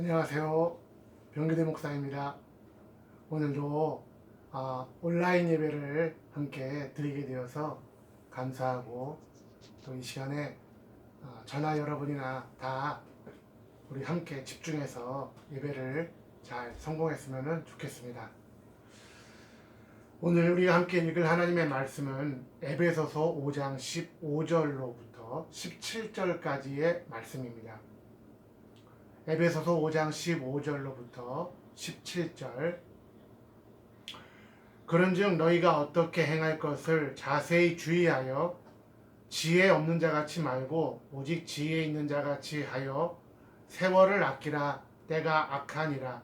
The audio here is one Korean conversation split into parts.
안녕하세요. 병규대 목사입니다. 오늘도 온라인 예배를 함께 드리게 되어서 감사하고, 또 이 시간에 저나 여러분이나 다 우리 함께 집중해서 예배를 잘 성공했으면 좋겠습니다. 오늘 우리가 함께 읽을 하나님의 말씀은 에베소서 5장 15절로부터 17절까지의 말씀입니다. 에베소서 5장 15절로부터 17절. 그런즉 너희가 어떻게 행할 것을 자세히 주의하여 지혜 없는 자같이 말고 오직 지혜 있는 자같이 하여 세월을 아끼라. 때가 악하니라.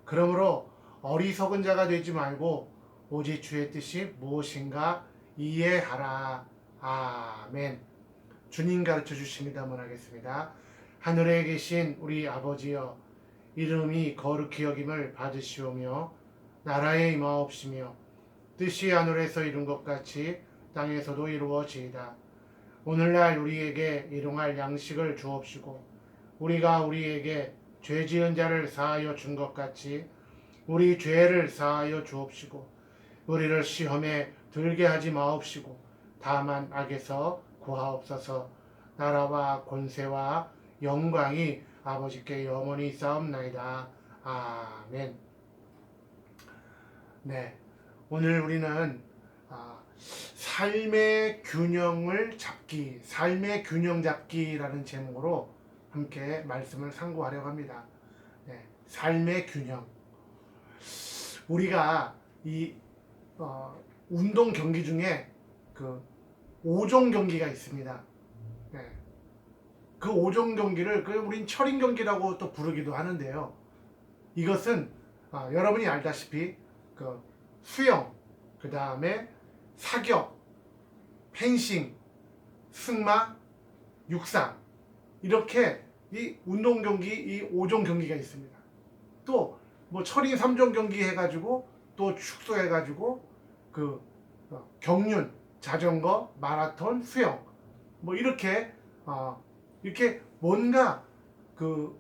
그러므로 어리석은 자가 되지 말고 오직 주의 뜻이 무엇인가 이해하라. 아멘. 주님 가르쳐 주십니다. 문하겠습니다. 하늘에 계신 우리 아버지여, 이름이 거룩히 여김을 받으시오며 나라에 임하옵시며 뜻이 하늘에서 이룬 것 같이 땅에서도 이루어지이다. 오늘날 우리에게 일용할 양식을 주옵시고 우리가 우리에게 죄 지은 자를 사하여 준 것 같이 우리 죄를 사하여 주옵시고 우리를 시험에 들게 하지 마옵시고 다만 악에서 구하옵소서. 나라와 권세와 영광이 아버지께 영원히 있사옵나이다. 아멘. 네, 오늘 우리는 삶의 균형을 잡기, 삶의 균형 잡기라는 제목으로 함께 말씀을 상고하려고 합니다. 네, 삶의 균형. 우리가 이 운동 경기 중에 그 5종 경기가 있습니다. 네. 그 5종 경기를 우린 철인 경기라고 또 부르기도 하는데요. 이것은 여러분이 알다시피 그 수영, 그 다음에 사격, 펜싱, 승마, 육상, 이렇게 이 운동 경기, 이 5종 경기가 있습니다. 또 뭐 철인 3종 경기 해가지고 또 축소해가지고 그 경륜, 자전거, 마라톤, 수영, 뭐 이렇게 뭔가 그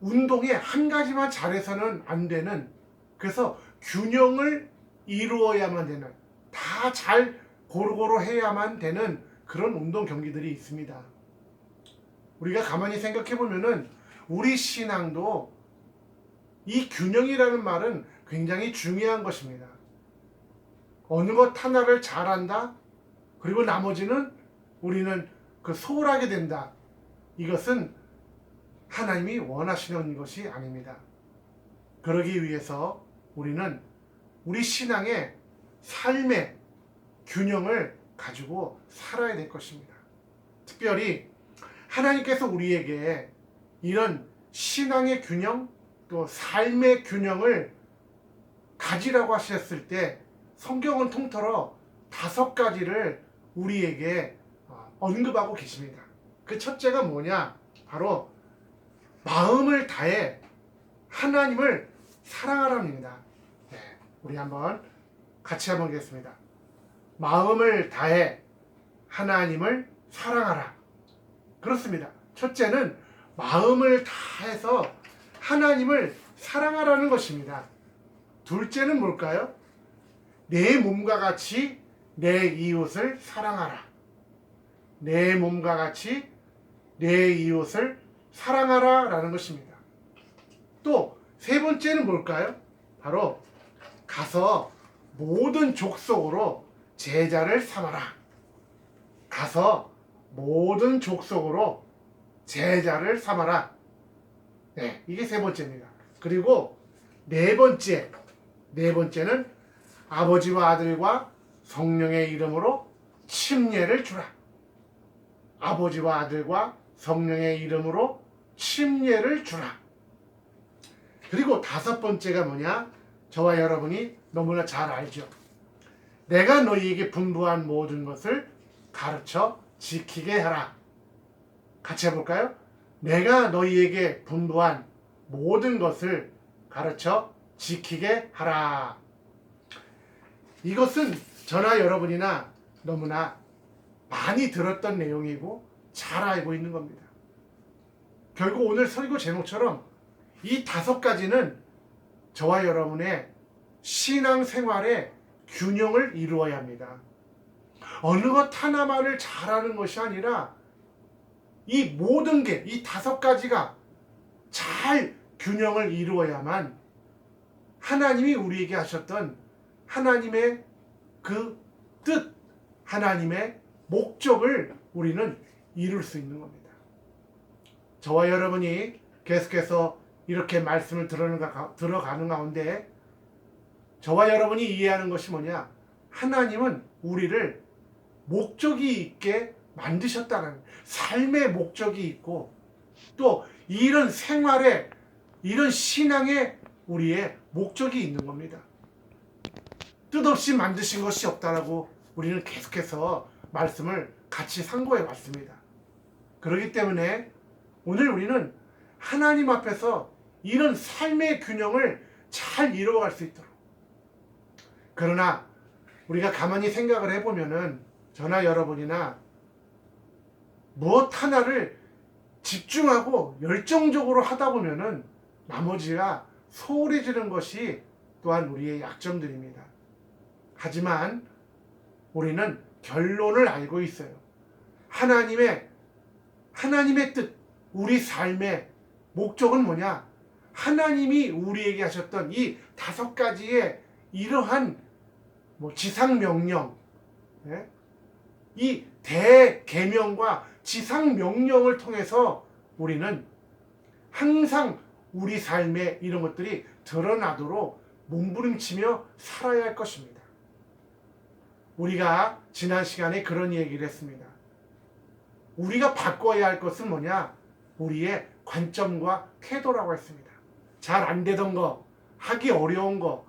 운동에 한 가지만 잘해서는 안 되는, 그래서 균형을 이루어야만 되는, 다 잘 고루고루 해야만 되는 그런 운동 경기들이 있습니다. 우리가 가만히 생각해 보면은 우리 신앙도 이 균형이라는 말은 굉장히 중요한 것입니다. 어느 것 하나를 잘한다, 그리고 나머지는 우리는 소홀하게 된다. 이것은 하나님이 원하시는 것이 아닙니다. 그러기 위해서 우리는 우리 신앙의 삶의 균형을 가지고 살아야 될 것입니다. 특별히 하나님께서 우리에게 이런 신앙의 균형, 또 삶의 균형을 가지라고 하셨을 때 성경은 통틀어 5가지를 우리에게 언급하고 계십니다. 그 첫째가 뭐냐? 바로 마음을 다해 하나님을 사랑하랍니다. 네, 우리 같이 한번 보겠습니다. 마음을 다해 하나님을 사랑하라. 그렇습니다. 첫째는 마음을 다해서 하나님을 사랑하라는 것입니다. 둘째는 뭘까요? 내 몸과 같이 내 이웃을 사랑하라. 내 몸과 같이 내 이웃을 사랑하라 라는 것입니다. 또 세 번째는 뭘까요? 바로 가서 모든 족속으로 제자를 삼아라. 가서 모든 족속으로 제자를 삼아라. 네, 이게 세 번째입니다. 그리고 네 번째는 아버지와 아들과 성령의 이름으로 침례를 주라. 아버지와 아들과 성령의 이름으로 침례를 주라. 그리고 5번째가 뭐냐? 저와 여러분이 너무나 잘 알죠. 내가 너희에게 분부한 모든 것을 가르쳐 지키게 하라. 같이 해볼까요? 내가 너희에게 분부한 모든 것을 가르쳐 지키게 하라. 이것은 저나 여러분이나 너무나 많이 들었던 내용이고 잘 알고 있는 겁니다. 결국 오늘 설교 제목처럼 이 5가지는 저와 여러분의 신앙생활의 균형을 이루어야 합니다. 어느 것 하나만을 잘하는 것이 아니라 이 모든 게, 이 5가지가 잘 균형을 이루어야만 하나님이 우리에게 하셨던 하나님의 그 뜻, 하나님의 목적을 우리는 이룰 수 있는 겁니다. 저와 여러분이 계속해서 이렇게 말씀을 들어가는 가운데 저와 여러분이 이해하는 것이 뭐냐? 하나님은 우리를 목적이 있게 만드셨다는, 삶의 목적이 있고 또 이런 생활에, 이런 신앙에 우리의 목적이 있는 겁니다. 뜻없이 만드신 것이 없다라고 우리는 계속해서 말씀을 같이 상고해 왔습니다. 그렇기 때문에 오늘 우리는 하나님 앞에서 이런 삶의 균형을 잘 이루어갈 수 있도록, 그러나 우리가 가만히 생각을 해보면은 저나 여러분이나 무엇 하나를 집중하고 열정적으로 하다 보면은 나머지가 소홀해지는 것이 또한 우리의 약점들입니다. 하지만 우리는 결론을 알고 있어요. 하나님의 뜻, 우리 삶의 목적은 뭐냐? 하나님이 우리에게 하셨던 이 5가지의 이러한 지상명령, 이 대계명과 지상명령을 통해서 우리는 항상 우리 삶에 이런 것들이 드러나도록 몸부림치며 살아야 할 것입니다. 우리가 지난 시간에 그런 얘기를 했습니다. 우리가 바꿔야 할 것은 뭐냐? 우리의 관점과 태도라고 했습니다. 잘 안 되던 거, 하기 어려운 거,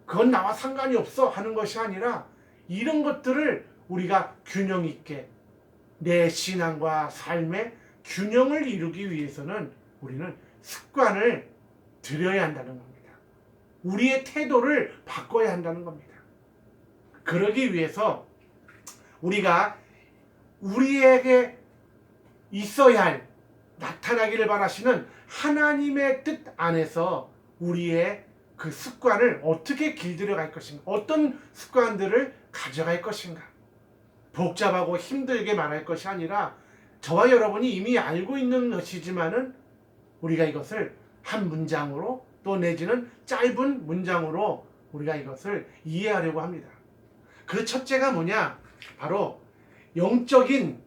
그건 나와 상관이 없어 하는 것이 아니라 이런 것들을 우리가 균형 있게 내 신앙과 삶의 균형을 이루기 위해서는 우리는 습관을 들여야 한다는 겁니다. 우리의 태도를 바꿔야 한다는 겁니다. 그러기 위해서 우리가 우리에게 있어야 할, 나타나기를 바라시는 하나님의 뜻 안에서 우리의 그 습관을 어떻게 길들여 갈 것인가, 어떤 습관들을 가져갈 것인가, 복잡하고 힘들게 말할 것이 아니라 저와 여러분이 이미 알고 있는 것이지만은 우리가 이것을 한 문장으로 또 내지는 짧은 문장으로 우리가 이것을 이해하려고 합니다. 그 첫째가 뭐냐? 바로 영적인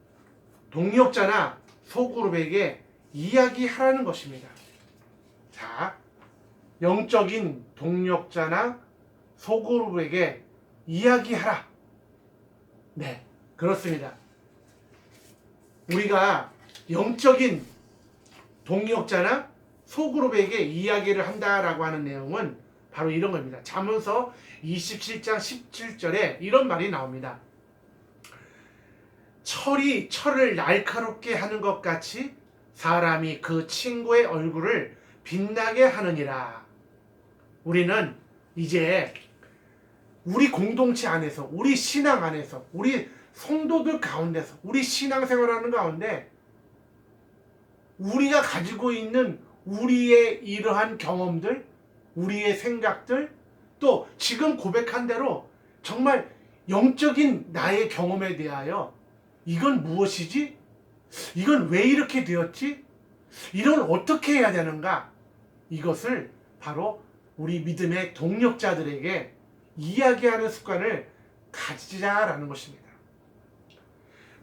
동역자나 소그룹에게 이야기하라는 것입니다. 자, 영적인 동역자나 소그룹에게 이야기하라. 네, 그렇습니다. 우리가 영적인 동역자나 소그룹에게 이야기를 한다라고 하는 내용은 바로 이런 겁니다. 잠언서 27장 17절에 이런 말이 나옵니다. 철이 철을 날카롭게 하는 것 같이 사람이 그 친구의 얼굴을 빛나게 하느니라. 우리는 이제 우리 공동체 안에서, 우리 신앙 안에서, 우리 성도들 가운데서, 우리 신앙생활하는 가운데 우리가 가지고 있는 우리의 이러한 경험들, 우리의 생각들, 또 지금 고백한 대로 정말 영적인 나의 경험에 대하여 이건 무엇이지? 이건 왜 이렇게 되었지? 이걸 어떻게 해야 되는가? 이것을 바로 우리 믿음의 동력자들에게 이야기하는 습관을 가지자라는 것입니다.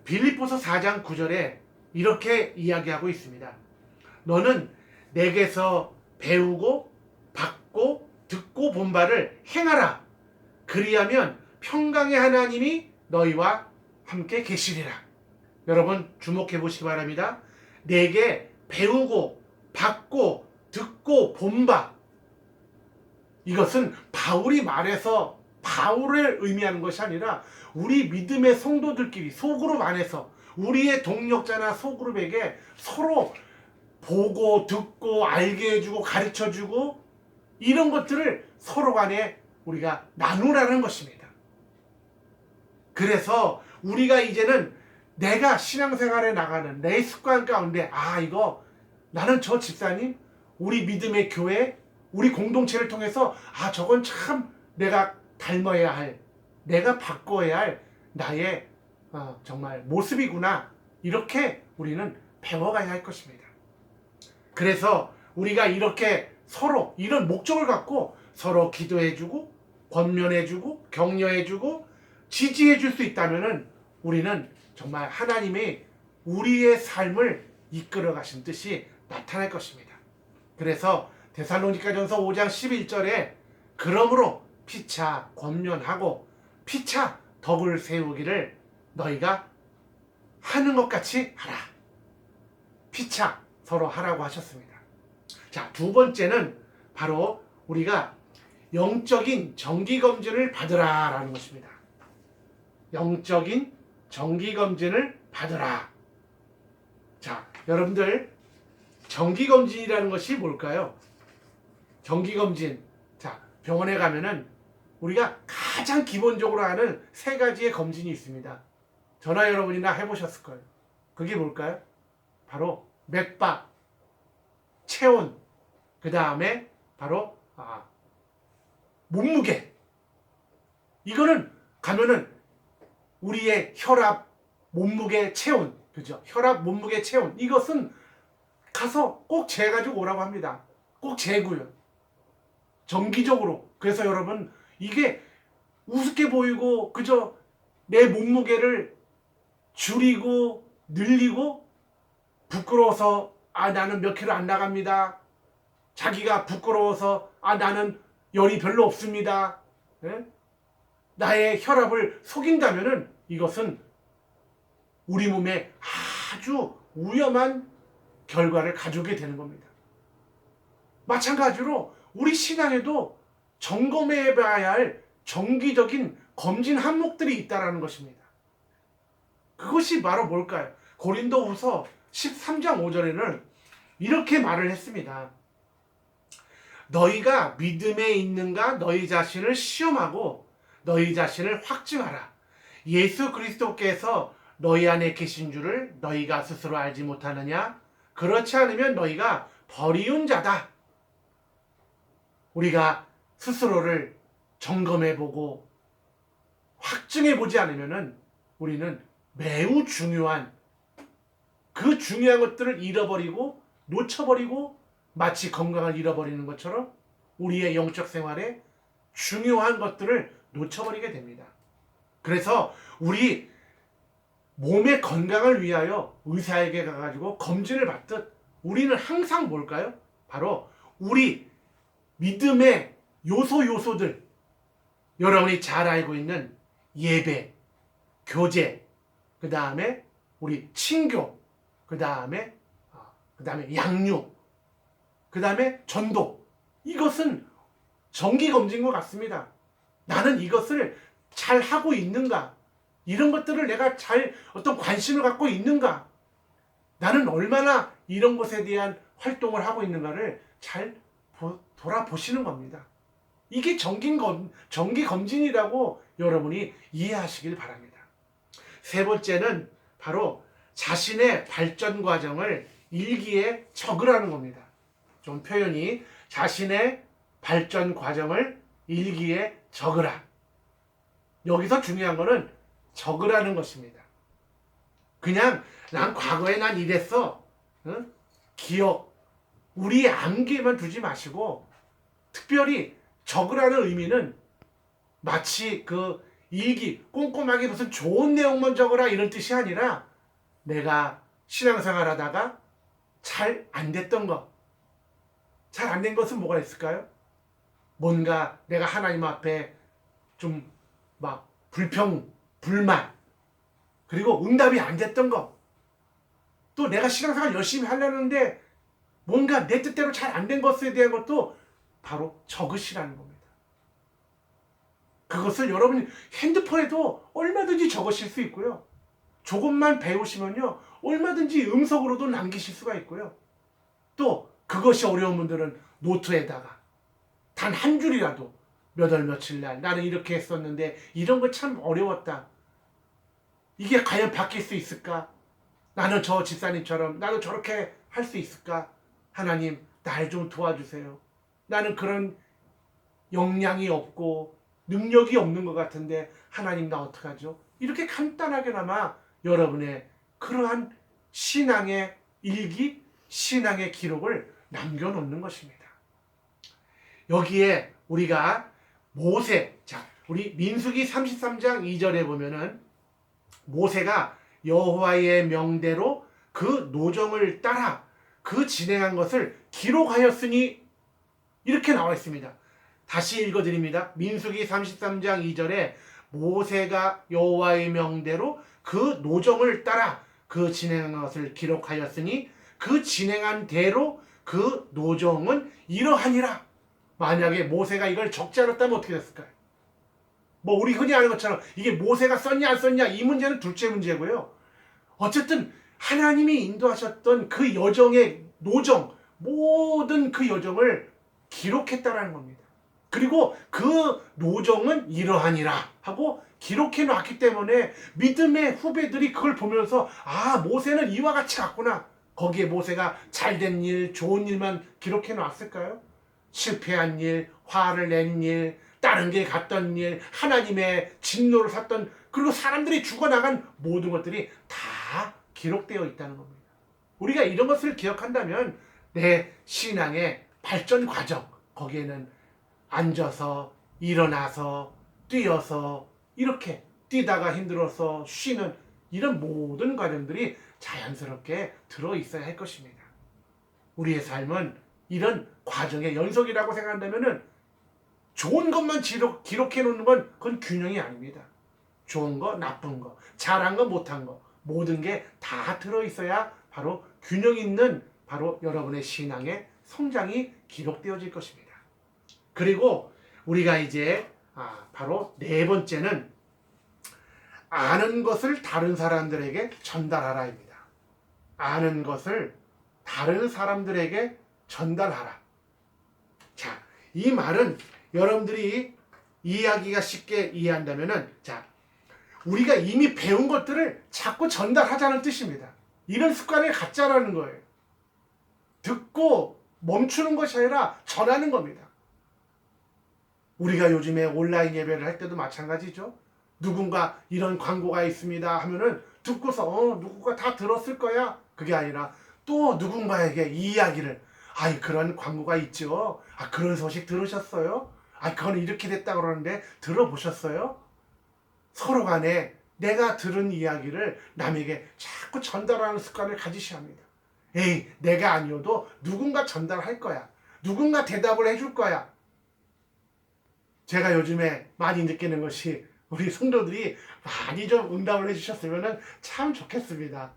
빌립보서 4장 9절에 이렇게 이야기하고 있습니다. 너는 내게서 배우고 받고 듣고 본 바를 행하라. 그리하면 평강의 하나님이 너희와 함께 계시리라. 여러분 주목해 보시기 바랍니다. 내게 배우고 받고 듣고 본 바, 이것은 바울이 말해서 바울을 의미하는 것이 아니라 우리 믿음의 성도들끼리 소그룹 안에서 우리의 동력자나 소그룹에게 서로 보고 듣고 알게 해주고 가르쳐주고 이런 것들을 서로 간에 우리가 나누라는 것입니다. 그래서 우리가 이제는 내가 신앙생활에 나가는 내 습관 가운데 이거 나는 저 집사님 우리 믿음의 교회, 우리 공동체를 통해서 저건 참 내가 닮아야 할, 내가 바꿔야 할 나의 정말 모습이구나. 이렇게 우리는 배워가야 할 것입니다. 그래서 우리가 이렇게 서로 이런 목적을 갖고 서로 기도해주고 권면해주고 격려해주고 지지해줄 수 있다면은 우리는 정말 하나님이 우리의 삶을 이끌어 가신 뜻이 나타날 것입니다. 그래서 데살로니가전서 5장 11절에 그러므로 피차 권면하고 피차 덕을 세우기를 너희가 하는 것 같이 하라. 피차 서로 하라고 하셨습니다. 자, 두 번째는 바로 우리가 영적인 정기검진을 받으라 라는 것입니다. 영적인 정기검진을 받으라. 자, 여러분들 정기검진이라는 것이 뭘까요? 정기검진. 자, 병원에 가면은 우리가 가장 기본적으로 하는 세 가지의 검진이 있습니다. 저나 여러분이나 해보셨을 거예요. 그게 뭘까요? 바로 맥박, 체온, 그 다음에 바로 몸무게. 이거는 가면은 우리의 혈압, 몸무게, 체온, 그죠? 혈압, 몸무게, 체온. 이것은 가서 꼭 재가지고 오라고 합니다. 꼭 재고요. 정기적으로. 그래서 여러분, 이게 우습게 보이고 그저 내 몸무게를 줄이고 늘리고 부끄러워서 나는 몇 킬로 안 나갑니다. 자기가 부끄러워서 나는 열이 별로 없습니다. 예? 나의 혈압을 속인다면은 이것은 우리 몸에 아주 위험한 결과를 가져오게 되는 겁니다. 마찬가지로 우리 신앙에도 점검해 봐야 할 정기적인 검진 항목들이 있다는 것입니다. 그것이 바로 뭘까요? 고린도후서 13장 5절에는 이렇게 말을 했습니다. 너희가 믿음에 있는가 너희 자신을 시험하고 너희 자신을 확증하라. 예수 그리스도께서 너희 안에 계신 줄을 너희가 스스로 알지 못하느냐? 그렇지 않으면 너희가 버리운 자다. 우리가 스스로를 점검해보고 확증해보지 않으면 우리는 매우 중요한 그 중요한 것들을 잃어버리고 놓쳐버리고 마치 건강을 잃어버리는 것처럼 우리의 영적 생활에 중요한 것들을 놓쳐버리게 됩니다. 그래서 우리 몸의 건강을 위하여 의사에게 가가지고 검진을 받듯 우리는 항상 뭘까요? 바로 우리 믿음의 요소들, 여러분이 잘 알고 있는 예배, 교제, 그 다음에 우리 친교, 그 다음에 양육, 그 다음에 전도. 이것은 정기검진과 같습니다. 나는 이것을 잘 하고 있는가? 이런 것들을 내가 잘 어떤 관심을 갖고 있는가? 나는 얼마나 이런 것에 대한 활동을 하고 있는가를 잘 돌아보시는 겁니다. 이게 정기검진이라고 여러분이 이해하시길 바랍니다. 세 번째는 바로 자신의 발전 과정을 일기에 적으라는 겁니다. 좀 표현이 자신의 발전 과정을 일기에 적으라. 여기서 중요한 거는 적으라는 것입니다. 그냥 난 과거에 난 이랬어. 기억. 우리 암기에만 두지 마시고 특별히 적으라는 의미는 마치 그 일기 꼼꼼하게 무슨 좋은 내용만 적어라 이런 뜻이 아니라 내가 신앙생활 하다가 잘 안 됐던 것, 잘 안 된 것은 뭐가 있을까요? 뭔가 내가 하나님 앞에 좀 막 불만, 그리고 응답이 안 됐던 것, 또 내가 신앙생활 열심히 하려는데 뭔가 내 뜻대로 잘 안 된 것에 대한 것도 바로 적으시라는 겁니다. 그것을 여러분이 핸드폰에도 얼마든지 적으실 수 있고요. 조금만 배우시면요, 얼마든지 음성으로도 남기실 수가 있고요. 또 그것이 어려운 분들은 노트에다가 단 한 줄이라도 몇 월 며칠 날 나는 이렇게 했었는데 이런 거 참 어려웠다. 이게 과연 바뀔 수 있을까? 나는 저 집사님처럼 나도 저렇게 할 수 있을까? 하나님, 날 좀 도와주세요. 나는 그런 역량이 없고 능력이 없는 것 같은데 하나님 나 어떡하죠? 이렇게 간단하게나마 여러분의 그러한 신앙의 일기, 신앙의 기록을 남겨놓는 것입니다. 여기에 우리가 모세, 자, 우리 민수기 33장 2절에 보면은 모세가 여호와의 명대로 그 노정을 따라 그 진행한 것을 기록하였으니 이렇게 나와 있습니다. 다시 읽어드립니다. 민수기 33장 2절에 모세가 여호와의 명대로 그 노정을 따라 그 진행한 것을 기록하였으니 그 진행한 대로 그 노정은 이러하니라. 만약에 모세가 이걸 적지 않았다면 어떻게 됐을까요? 뭐 우리 흔히 아는 것처럼 이게 모세가 썼냐 안 썼냐 이 문제는 둘째 문제고요. 어쨌든 하나님이 인도하셨던 그 여정의 노정, 모든 그 여정을 기록했다라는 겁니다. 그리고 그 노정은 이러하니라 하고 기록해 놨기 때문에 믿음의 후배들이 그걸 보면서 아, 모세는 이와 같이 갔구나. 거기에 모세가 잘된 일, 좋은 일만 기록해 놨을까요? 실패한 일, 화를 낸 일, 다른 길 갔던 일, 하나님의 진노를 샀던, 그리고 사람들이 죽어나간 모든 것들이 다 기록되어 있다는 겁니다. 우리가 이런 것을 기억한다면 내 신앙의 발전 과정, 거기에는 앉아서 일어나서 뛰어서 이렇게 뛰다가 힘들어서 쉬는 이런 모든 과정들이 자연스럽게 들어있어야 할 것입니다. 우리의 삶은 이런 과정의 연속이라고 생각한다면 좋은 것만 기록해 놓는 건 그건 균형이 아닙니다. 좋은 거, 나쁜 거, 잘한 거, 못한 거 모든 게 다 들어있어야 바로 균형 있는 바로 여러분의 신앙의 성장이 기록되어질 것입니다. 그리고 우리가 이제 바로 네 번째는 아는 것을 다른 사람들에게 전달하라입니다. 아는 것을 다른 사람들에게 전달하라. 자, 이 말은 여러분들이 이해하기가 쉽게 이해한다면은, 자, 우리가 이미 배운 것들을 자꾸 전달하자는 뜻입니다. 이런 습관을 갖자라는 거예요. 듣고 멈추는 것이 아니라 전하는 겁니다. 우리가 요즘에 온라인 예배를 할 때도 마찬가지죠. 누군가 이런 광고가 있습니다 하면은 듣고서 누군가 다 들었을 거야. 그게 아니라 또 누군가에게 이 이야기를 그런 광고가 있죠. 그런 소식 들으셨어요? 그건 이렇게 됐다 그러는데 들어보셨어요? 서로 간에 내가 들은 이야기를 남에게 자꾸 전달하는 습관을 가지셔야 합니다. 내가 아니어도 누군가 전달할 거야. 누군가 대답을 해줄 거야. 제가 요즘에 많이 느끼는 것이 우리 성도들이 많이 좀 응답을 해주셨으면 참 좋겠습니다.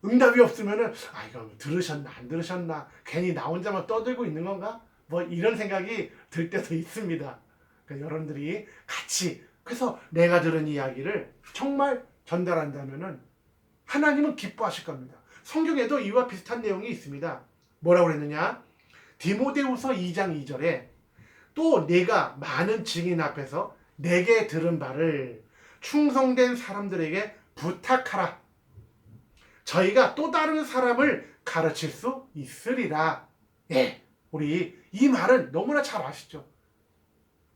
응답이 없으면 이거 들으셨나 안 들으셨나 괜히 나 혼자만 떠들고 있는 건가? 뭐 이런 생각이 들 때도 있습니다. 그러니까 여러분들이 같이 그래서 내가 들은 이야기를 정말 전달한다면 하나님은 기뻐하실 겁니다. 성경에도 이와 비슷한 내용이 있습니다. 뭐라고 그랬느냐? 디모데후서 2장 2절에 또 내가 많은 증인 앞에서 내게 들은 바를 충성된 사람들에게 부탁하라. 저희가 또 다른 사람을 가르칠 수 있으리라. 우리 이 말은 너무나 잘 아시죠?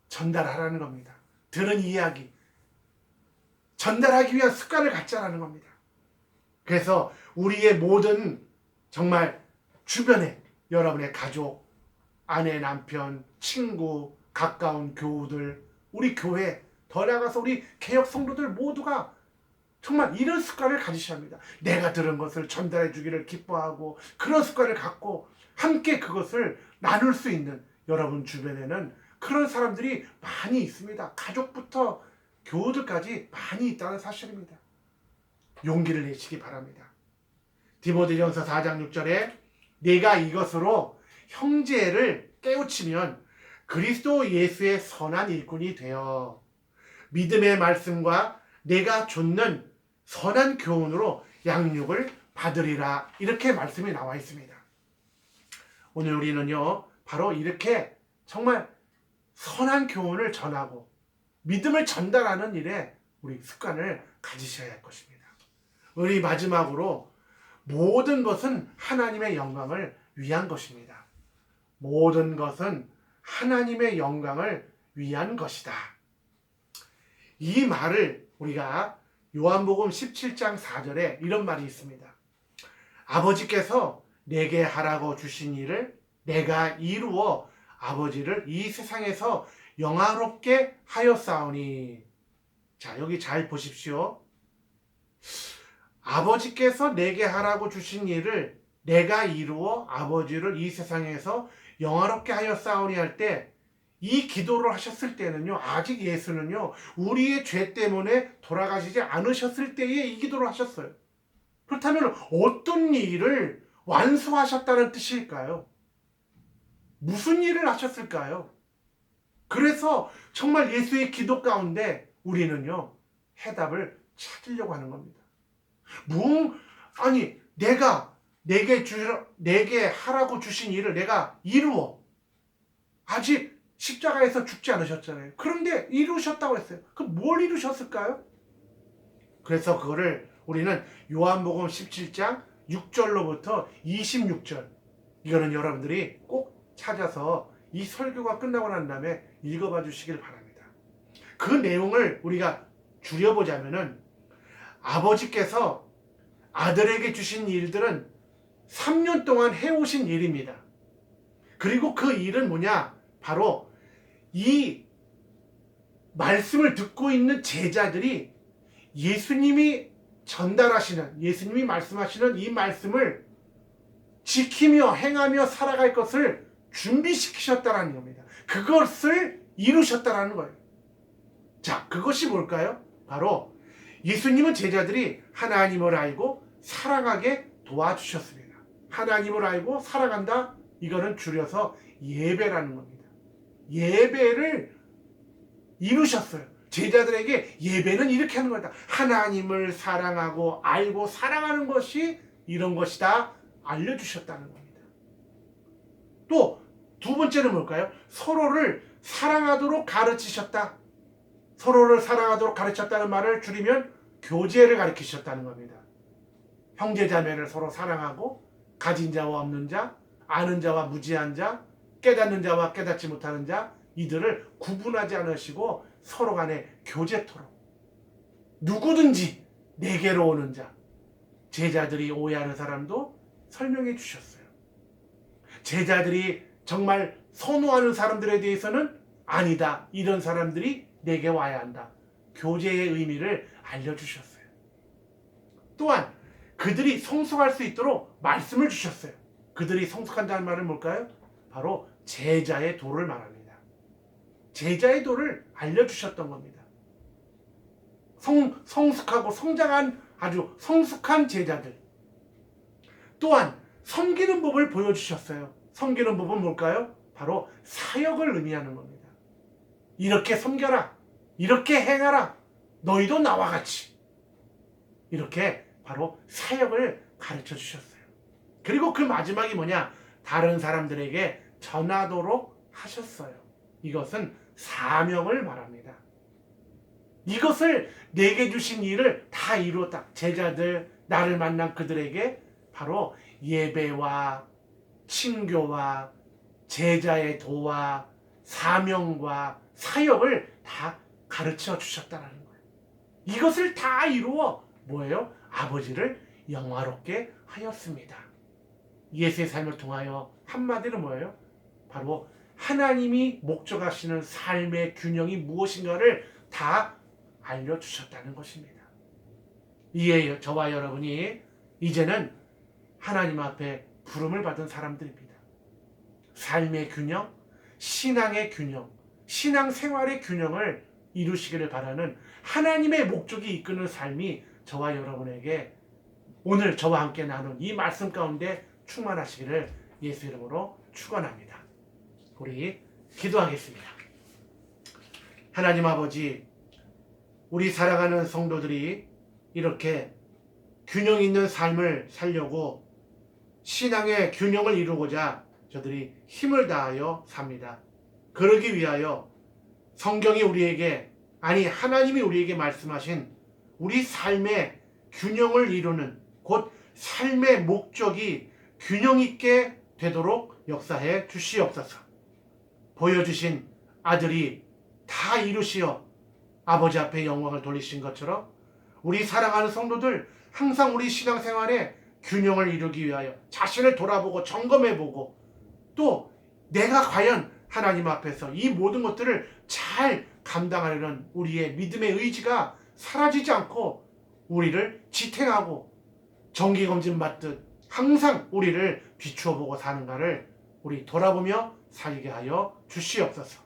전달하라는 겁니다. 들은 이야기 전달하기 위한 습관을 갖자라는 겁니다. 그래서 우리의 모든 정말 주변에 여러분의 가족, 아내, 남편, 친구, 가까운 교우들, 우리 교회, 더 나아가서 우리 개혁 성도들 모두가 정말 이런 습관을 가지셔야 합니다. 내가 들은 것을 전달해 주기를 기뻐하고 그런 습관을 갖고 함께 그것을 나눌 수 있는 여러분 주변에는 그런 사람들이 많이 있습니다. 가족부터 교우들까지 많이 있다는 사실입니다. 용기를 내시기 바랍니다. 디모데전서 4장 6절에 내가 이것으로 형제를 깨우치면 그리스도 예수의 선한 일꾼이 되어 믿음의 말씀과 내가 좇는 선한 교훈으로 양육을 받으리라. 이렇게 말씀이 나와 있습니다. 오늘 우리는요 바로 이렇게 정말 선한 교훈을 전하고 믿음을 전달하는 일에 우리 습관을 가지셔야 할 것입니다. 우리 마지막으로 모든 것은 하나님의 영광을 위한 것입니다. 모든 것은 하나님의 영광을 위한 것이다. 이 말을 우리가 요한복음 17장 4절에 이런 말이 있습니다. 아버지께서 내게 하라고 주신 일을 내가 이루어 아버지를 이 세상에서 영화롭게 하였사오니. 자, 여기 잘 보십시오. 아버지께서 내게 하라고 주신 일을 내가 이루어 아버지를 이 세상에서 영화롭게 하였사오니 할 때, 이 기도를 하셨을 때는요, 아직 예수는요, 우리의 죄 때문에 돌아가시지 않으셨을 때에 이 기도를 하셨어요. 그렇다면 어떤 일을 완수하셨다는 뜻일까요? 무슨 일을 하셨을까요? 그래서 정말 예수의 기도 가운데 우리는요, 해답을 찾으려고 하는 겁니다. 아니, 내게 하라고 주신 일을 내가 이루어. 아직 십자가에서 죽지 않으셨잖아요. 그런데 이루셨다고 했어요. 그럼 뭘 이루셨을까요? 그래서 그거를 우리는 요한복음 17장 6절로부터 26절, 이거는 여러분들이 꼭 찾아서 이 설교가 끝나고 난 다음에 읽어봐 주시길 바랍니다. 그 내용을 우리가 줄여보자면은, 아버지께서 아들에게 주신 일들은 3년 동안 해오신 일입니다. 그리고 그 일은 뭐냐? 바로 이 말씀을 듣고 있는 제자들이 예수님이 예수님이 말씀하시는 이 말씀을 지키며 행하며 살아갈 것을 준비시키셨다는 겁니다. 그것을 이루셨다는 거예요. 자, 그것이 뭘까요? 바로 예수님은 제자들이 하나님을 알고 사랑하게 도와주셨습니다. 하나님을 알고 살아간다, 이거는 줄여서 예배라는 겁니다. 예배를 이루셨어요. 제자들에게 예배는 이렇게 하는 거다. 하나님을 사랑하고 알고 사랑하는 것이 이런 것이다 알려주셨다는 겁니다. 또 두 번째는 뭘까요? 서로를 사랑하도록 가르치셨다. 서로를 사랑하도록 가르쳤다는 말을 줄이면 교제를 가르치셨다는 겁니다. 형제자매를 서로 사랑하고 가진 자와 없는 자, 아는 자와 무지한 자, 깨닫는 자와 깨닫지 못하는 자, 이들을 구분하지 않으시고 서로 간에 교제토록, 누구든지 내게로 오는 자, 제자들이 오해하는 사람도 설명해 주셨어요. 제자들이 정말 선호하는 사람들에 대해서는 아니다, 이런 사람들이 내게 와야 한다, 교제의 의미를 알려주셨어요. 또한 그들이 성숙할 수 있도록 말씀을 주셨어요. 그들이 성숙한다는 말은 뭘까요? 바로 제자의 도를 말합니다. 제자의 도를 알려주셨던 겁니다. 성숙하고 성장한 아주 성숙한 제자들. 또한 섬기는 법을 보여주셨어요. 섬기는 법은 뭘까요? 바로 사역을 의미하는 겁니다. 이렇게 섬겨라, 이렇게 행하라, 너희도 나와 같이, 이렇게 바로 사역을 가르쳐 주셨어요. 그리고 그 마지막이 뭐냐? 다른 사람들에게 전하도록 하셨어요. 이것은 사명을 말합니다. 이것을 내게 주신 일을 다 이루었다. 제자들, 나를 만난 그들에게 바로 예배와 친교와 제자의 도와 사명과 사역을 다 가르쳐 주셨다는 거예요. 이것을 다 이루어 뭐예요? 아버지를 영화롭게 하였습니다. 예수의 삶을 통하여 한마디로 뭐예요? 바로 하나님이 목적하시는 삶의 균형이 무엇인가를 다 알려주셨다는 것입니다. 이에 저와 여러분이 이제는 하나님 앞에 부름을 받은 사람들입니다. 삶의 균형, 신앙의 균형, 신앙생활의 균형을 이루시기를 바라는 하나님의 목적이 이끄는 삶이 저와 여러분에게 오늘 저와 함께 나눈 이 말씀 가운데 충만하시기를 예수 이름으로 축원합니다. 우리 기도하겠습니다. 하나님 아버지, 우리 사랑하는 성도들이 이렇게 균형 있는 삶을 살려고 신앙의 균형을 이루고자 저들이 힘을 다하여 삽니다. 그러기 위하여 성경이 우리에게, 아니 하나님이 우리에게 말씀하신 우리 삶의 균형을 이루는, 곧 삶의 목적이 균형 있게 되도록 역사해 주시옵소서. 보여주신 아들이 다 이루시어 아버지 앞에 영광을 돌리신 것처럼 우리 사랑하는 성도들 항상 우리 신앙생활에 균형을 이루기 위하여 자신을 돌아보고 점검해보고 또 내가 과연 하나님 앞에서 이 모든 것들을 잘 감당하려는 우리의 믿음의 의지가 사라지지 않고 우리를 지탱하고 정기검진 받듯 항상 우리를 비추어보고 사는가를 우리 돌아보며 살게 하여 주시옵소서.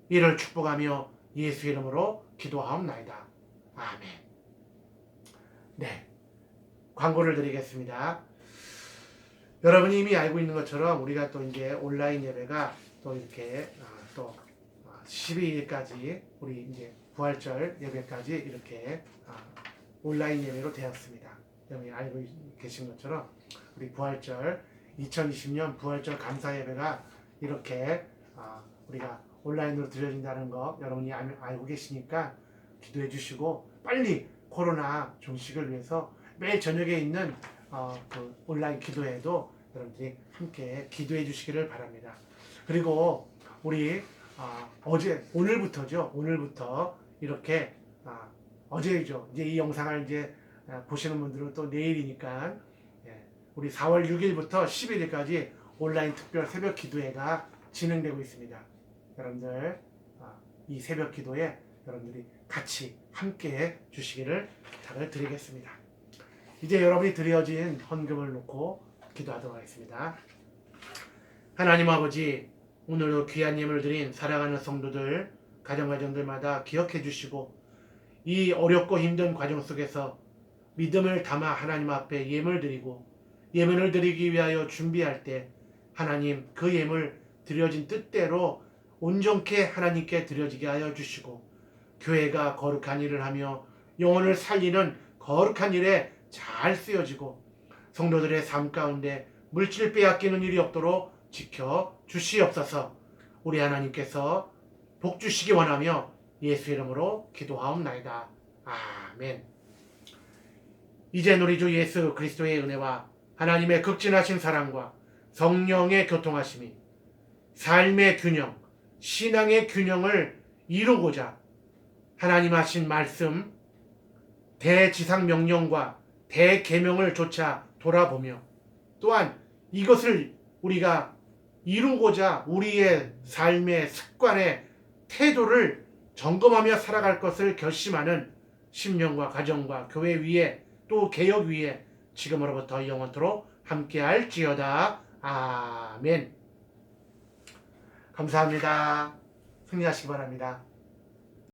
이를 축복하며 예수 이름으로 기도하옵나이다. 아멘. 네, 광고를 드리겠습니다. 여러분이 이미 알고 있는 것처럼 우리가 또 이제 온라인 예배가 또 이렇게 또 12일까지 우리 이제 부활절 예배까지 이렇게 온라인 예배로 되었습니다. 여러분이 알고 계신 것처럼 우리 부활절 2020년 부활절 감사 예배가 이렇게 우리가 온라인으로 드려진다는 거 여러분이 알고 계시니까 기도해 주시고 빨리 코로나 종식을 위해서 매일 저녁에 있는 그 온라인 기도회도 여러분들이 함께 기도해 주시기를 바랍니다. 그리고 우리 오늘부터 이렇게 어제죠. 이제 이 영상을 이제 보시는 분들은 또 내일이니까 우리 4월 6일부터 11일까지 온라인 특별 새벽 기도회가 진행되고 있습니다. 여러분들 이 새벽 기도에 여러분들이 같이 함께 주시기를 부탁을 드리겠습니다. 이제 여러분이 드려진 헌금을 놓고 기도하도록 하겠습니다. 하나님 아버지, 오늘도 귀한 예물을 드린 사랑하는 성도들 가정들마다 기억해 주시고 이 어렵고 힘든 과정 속에서 믿음을 담아 하나님 앞에 예물 드리고 예물을 드리기 위하여 준비할 때 하나님 그 예물 드려진 뜻대로 온전케 하나님께 드려지게 하여 주시고 교회가 거룩한 일을 하며 영혼을 살리는 거룩한 일에 잘 쓰여지고 성도들의 삶 가운데 물질 빼앗기는 일이 없도록 지켜 주시옵소서. 우리 하나님께서 복 주시기 원하며 예수 이름으로 기도하옵나이다. 아멘. 이제 우리 주 예수 그리스도의 은혜와 하나님의 극진하신 사랑과 성령의 교통하심이 삶의 균형, 신앙의 균형을 이루고자 하나님 하신 말씀, 대지상 명령과 대계명을 조차 돌아보며 또한 이것을 우리가 이루고자 우리의 삶의 습관의 태도를 점검하며 살아갈 것을 결심하는 심령과 가정과 교회 위에 또 개혁 위에 지금으로부터 영원토록 함께할지어다. 아멘. 감사합니다. 승리하시기 바랍니다.